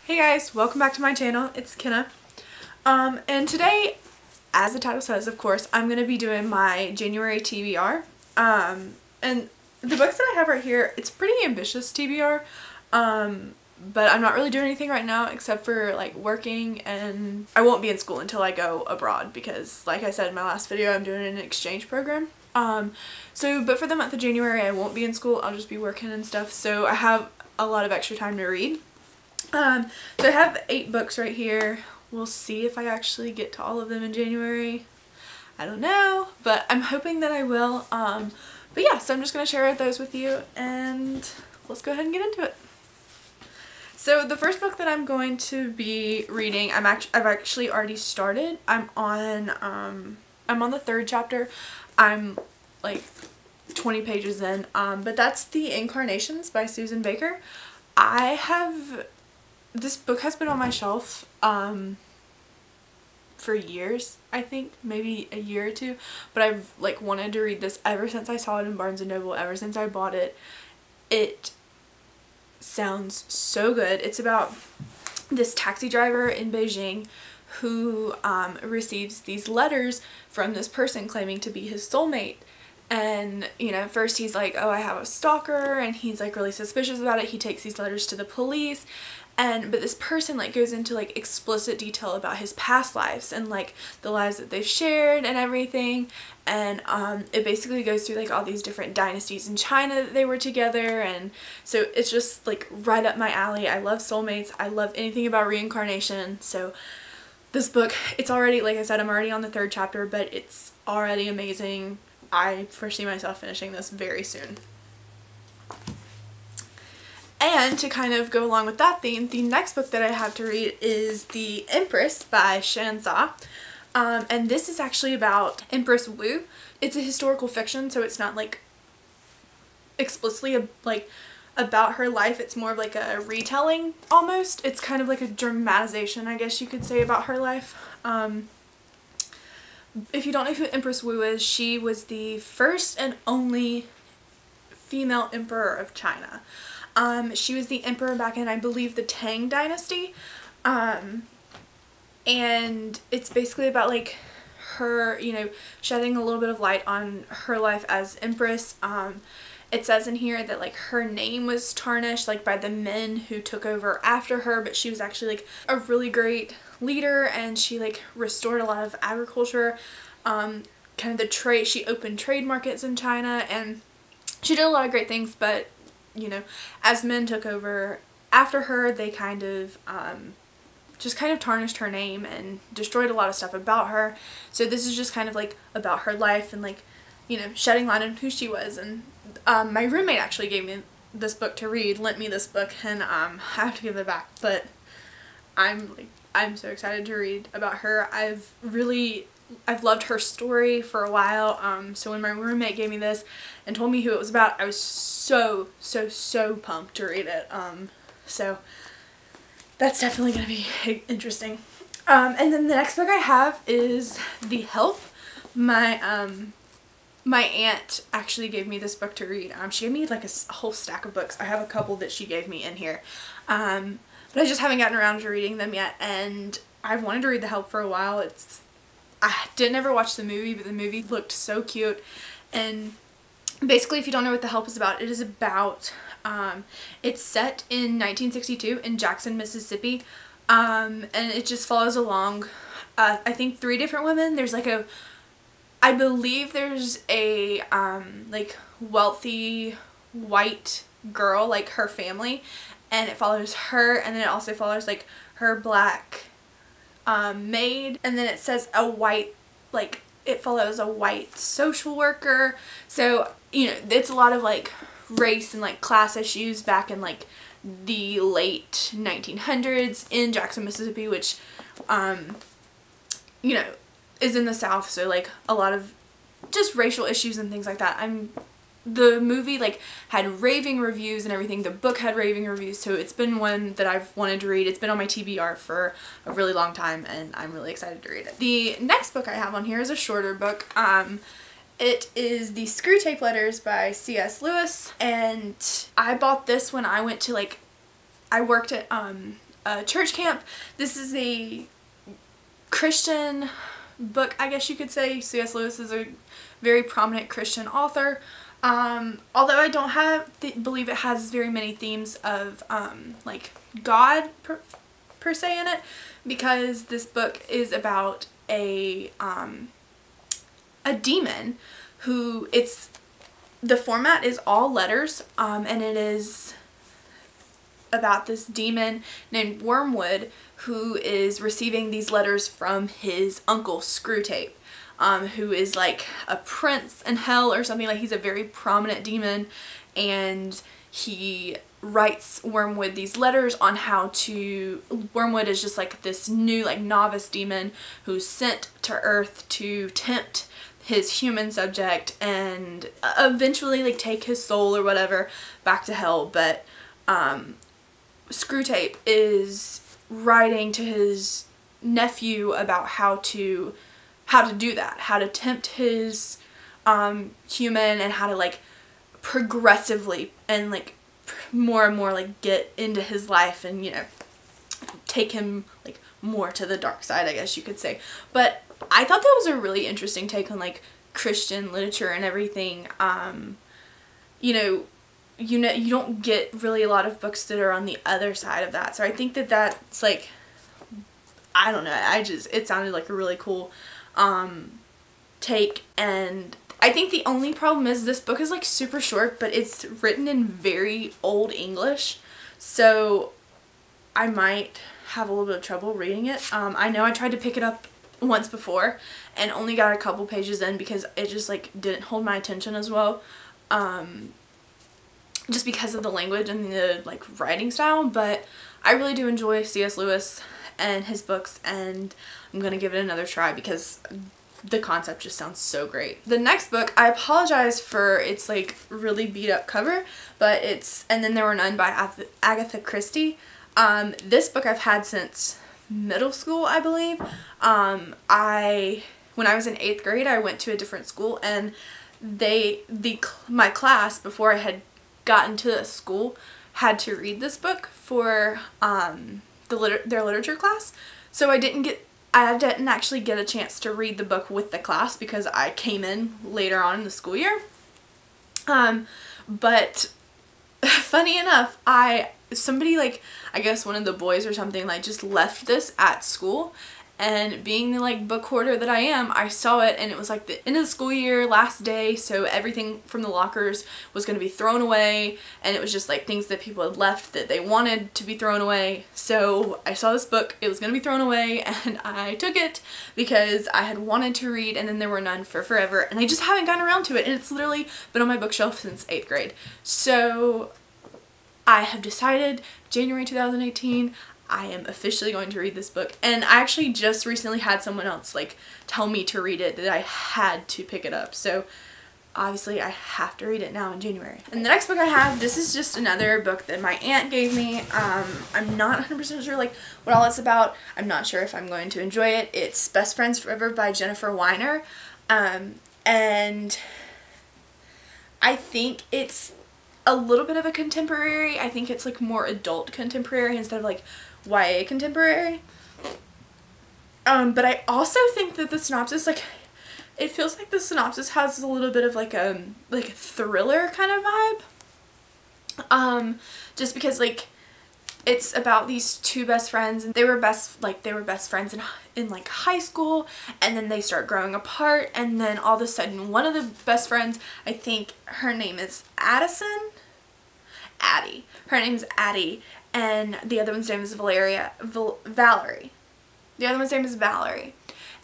Hey guys, welcome back to my channel. It's Kenna. And today, as the title says, of course, I'm going to be doing my January TBR. And the books that I have right here, it's pretty ambitious TBR. But I'm not really doing anything right now except for like working, and I won't be in school until I go abroad because, like I said in my last video, I'm doing an exchange program. But for the month of January, I won't be in school. I'll just be working and stuff. So I have a lot of extra time to read. So I have 8 books right here. We'll see if I actually get to all of them in January. I don't know, but I'm hoping that I will. But yeah, so I'm just going to share those with you, and let's go ahead and get into it. So the first book that I'm going to be reading, I've actually already started. I'm on the 3rd chapter. I'm like 20 pages in. But that's The Incarnations by Susan Baker. This book has been on my shelf for years, I think, maybe a year or two, but I've like wanted to read this ever since I saw it in Barnes & Noble, ever since I bought it. It sounds so good. It's about this taxi driver in Beijing who receives these letters from this person claiming to be his soulmate. And, you know, first he's like, oh, I have a stalker, and he's like really suspicious about it. He takes these letters to the police, but this person like goes into like explicit detail about his past lives and like the lives that they've shared and everything. And it basically goes through like all these different dynasties in China that they were together, and so it's just like right up my alley. I love soulmates. I love anything about reincarnation. So this book, it's already, like I said, I'm already on the 3rd chapter, but it's already amazing. I foresee myself finishing this very soon. And to kind of go along with that theme, the next book that I have to read is The Empress by Shan. And this is actually about Empress Wu. It's a historical fiction, so it's not like explicitly about her life. It's more of like a retelling almost. It's kind of like a dramatization, I guess you could say, about her life. If you don't know who Empress Wu is, she was the first and only female emperor of China. She was the emperor back in, I believe, the Tang dynasty. And it's basically about like her, you know, shedding a little bit of light on her life as empress. It says in here that like her name was tarnished like by the men who took over after her, but she was actually like a really great leader, and she like restored a lot of agriculture, kind of the trade. She opened trade markets in China, and she did a lot of great things. But you know, as men took over after her, they kind of just kind of tarnished her name and destroyed a lot of stuff about her. So this is just kind of like about her life and like, you know, shedding light on who she was. And my roommate actually gave me this book to read, lent me this book, and I have to give it back. But I'm so excited to read about her. I've loved her story for a while. So when my roommate gave me this and told me who it was about, I was so pumped to read it. So that's definitely going to be interesting. And then the next book I have is The Help. My aunt actually gave me this book to read. She gave me like a whole stack of books. I have a couple that she gave me in here. But I just haven't gotten around to reading them yet, and I've wanted to read The Help for a while. I didn't ever watch the movie, but the movie looked so cute. And basically, if you don't know what The Help is about, it is about, it's set in 1962 in Jackson, Mississippi, and it just follows along, I think 3 different women. There's like I believe there's a, like wealthy white girl, like her family, and it follows her, and then it also follows like her black maid, and then it says a white, like it follows a white social worker. So, you know, it's a lot of like race and like class issues back in like the late 1900s in Jackson, Mississippi, which you know, is in the South. So like a lot of just racial issues and things like that. The movie like had raving reviews and everything. The book had raving reviews, so it's been one that I've wanted to read. It's been on my TBR for a really long time, and I'm really excited to read it. The next book I have on here is a shorter book. It is the Screwtape Letters by C.S. Lewis, and I bought this when I went to like, I worked at church camp. This is a Christian book, I guess you could say. C.S. Lewis is a very prominent Christian author. Although I don't believe it has very many themes of like God per se in it, because this book is about a demon who, the format is all letters, and it is about this demon named Wormwood who is receiving these letters from his uncle Screwtape, who is like a prince in hell or something. Like, he's a very prominent demon, and he writes Wormwood these letters on how to... Wormwood is just like this new like novice demon who's sent to Earth to tempt his human subject and eventually like take his soul or whatever back to hell. But Screwtape is writing to his nephew about how to do that, how to tempt his human, and how to like progressively and like more and more like get into his life and, you know, take him like more to the dark side, I guess you could say. But I thought that was a really interesting take on like Christian literature and everything. You know, you don't get really a lot of books that are on the other side of that. So I think that that's like, I don't know, it sounded like a really cool take. And I think the only problem is this book is like super short, but it's written in very old English, so I might have a little bit of trouble reading it. I know I tried to pick it up once before and only got a couple pages in because it just like didn't hold my attention as well, just because of the language and the like writing style. But I really do enjoy C.S. Lewis and his books, and I'm gonna give it another try because the concept just sounds so great. The next book, I apologize for its like really beat up cover, but it's And Then There Were None by Agatha Christie. This book I've had since middle school, I believe. When I was in 8th grade, I went to a different school, and my class, before I had gotten to the school, had to read this book for their literature class. So I didn't actually get a chance to read the book with the class because I came in later on in the school year. But funny enough, somebody, like, I guess one of the boys or something, like, just left this at school, and being the like book hoarder that I am, I saw it, and it was like the end of the school year, last day, so everything from the lockers was going to be thrown away, and it was just like things that people had left that they wanted to be thrown away. So I saw this book, it was going to be thrown away, and I took it because I had wanted to read And Then There Were None for forever, and I just haven't gotten around to it, and it's literally been on my bookshelf since 8th grade. So I have decided, January 2018, I am officially going to read this book. And I actually just recently had someone else like tell me to read it, that I had to pick it up. So obviously I have to read it now in January. And the next book I have, this is just another book that my aunt gave me. I'm not 100% sure like what all it's about. I'm not sure if I'm going to enjoy it. It's Best Friends Forever by Jennifer Weiner. And I think it's a little bit of a contemporary. I think it's like more adult contemporary instead of like YA contemporary. But I also think that the synopsis, like, it feels like the synopsis has a little bit of like a thriller kind of vibe. Just because like it's about these two best friends, and they were best friends in like high school, and then they start growing apart, and then all of a sudden one of the best friends, I think her name is Addie. Her name is Addie, and the other one's name is Valerie. The other one's name is Valerie.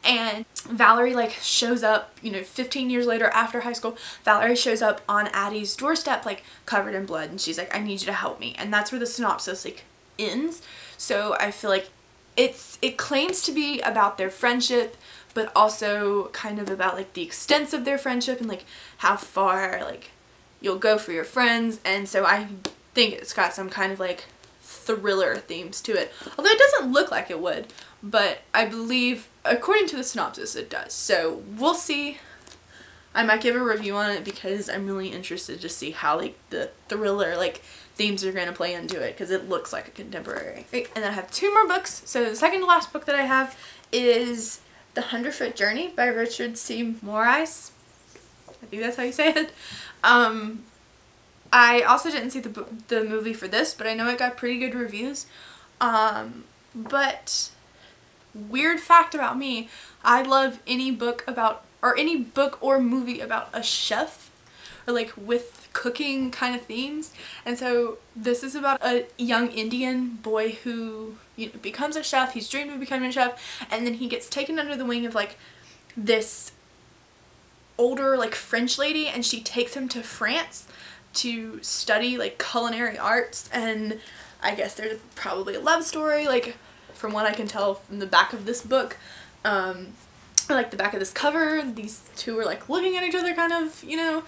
And Valerie like shows up, you know, 15 years later after high school. Valerie shows up on Addie's doorstep like covered in blood, and she's like, I need you to help me. And that's where the synopsis like ends. So I feel like it claims to be about their friendship, but also kind of about like the extents of their friendship and like how far like you'll go for your friends. And so I think it's got some kind of like thriller themes to it, although it doesn't look like it would, but I believe according to the synopsis it does. So we'll see I might give a review on it because I'm really interested to see how like the thriller like themes are going to play into it, because it looks like a contemporary. Right, and then I have 2 more books. So the second to last book that I have is The 100-Foot Journey by Richard C. Morris. I think that's how you say it. I also didn't see the movie for this, but I know it got pretty good reviews. But weird fact about me, I love any book about, or any book or movie about a chef, or like with cooking kind of themes. And so this is about a young Indian boy who, you know, becomes a chef. He's dreamed of becoming a chef, and then he gets taken under the wing of like this older like French lady, and she takes him to France to study like culinary arts. And I guess there's probably a love story, like from what I can tell from the back of this book, or like the back of this cover. These two are like looking at each other kind of, you know,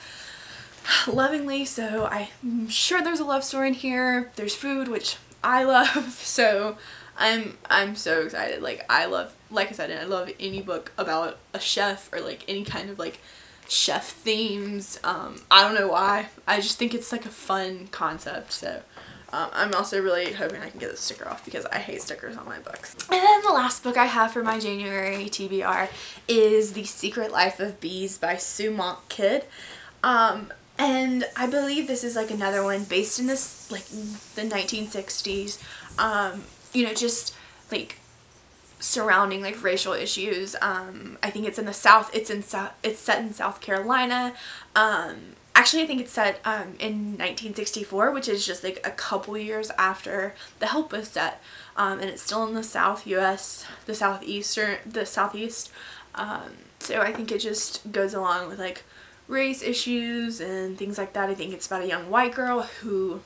lovingly. So I'm sure there's a love story in here. There's food, which I love, so I'm so excited. Like I love, like I said, I love any book about a chef or like any kind of like chef themes. I don't know why, I just think it's like a fun concept. So I'm also really hoping I can get the sticker off because I hate stickers on my books. And then the last book I have for my January TBR is The Secret Life of Bees by Seymour Kid. And I believe this is like another one based in this like the 1960s, you know, just like surrounding like racial issues. I think it's in the South. It's set in South Carolina. Actually, I think it's set in 1964, which is just like a couple years after The Help was set, and it's still in the South U.S., the Southeast. So I think it just goes along with like race issues and things like that. I think it's about a young white girl who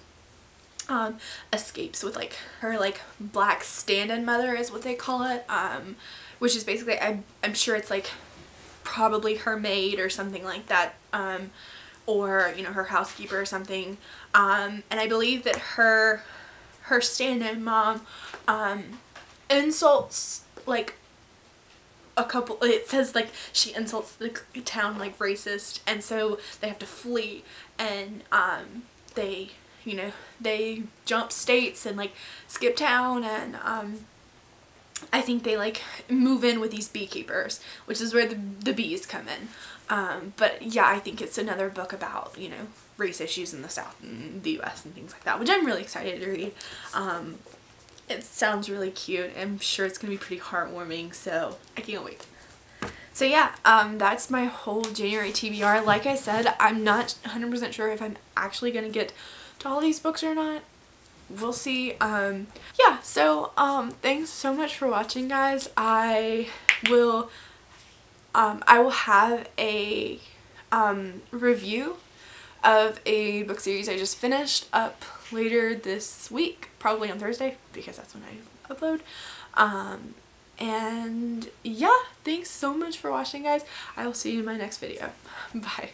escapes with like her like black stand-in mother is what they call it, which is basically, I'm sure it's like probably her maid or something like that, or you know, her housekeeper or something, and I believe that her stand-in mom insults like a couple, it says like she insults the town like racist, and so they have to flee, and they, you know, they jump states and like skip town, and I think they like move in with these beekeepers, which is where the bees come in. But yeah, I think it's another book about, you know, race issues in the South and the US and things like that, which I'm really excited to read. It sounds really cute. I'm sure it's gonna be pretty heartwarming, so I can't wait. So yeah, that's my whole January TBR. Like I said, I'm not 100% sure if I'm actually gonna get to all these books or not. We'll see. Yeah, so thanks so much for watching, guys. I will have a review of a book series I just finished up later this week, probably on Thursday, because that's when I upload. And yeah, thanks so much for watching, guys. I will see you in my next video. Bye.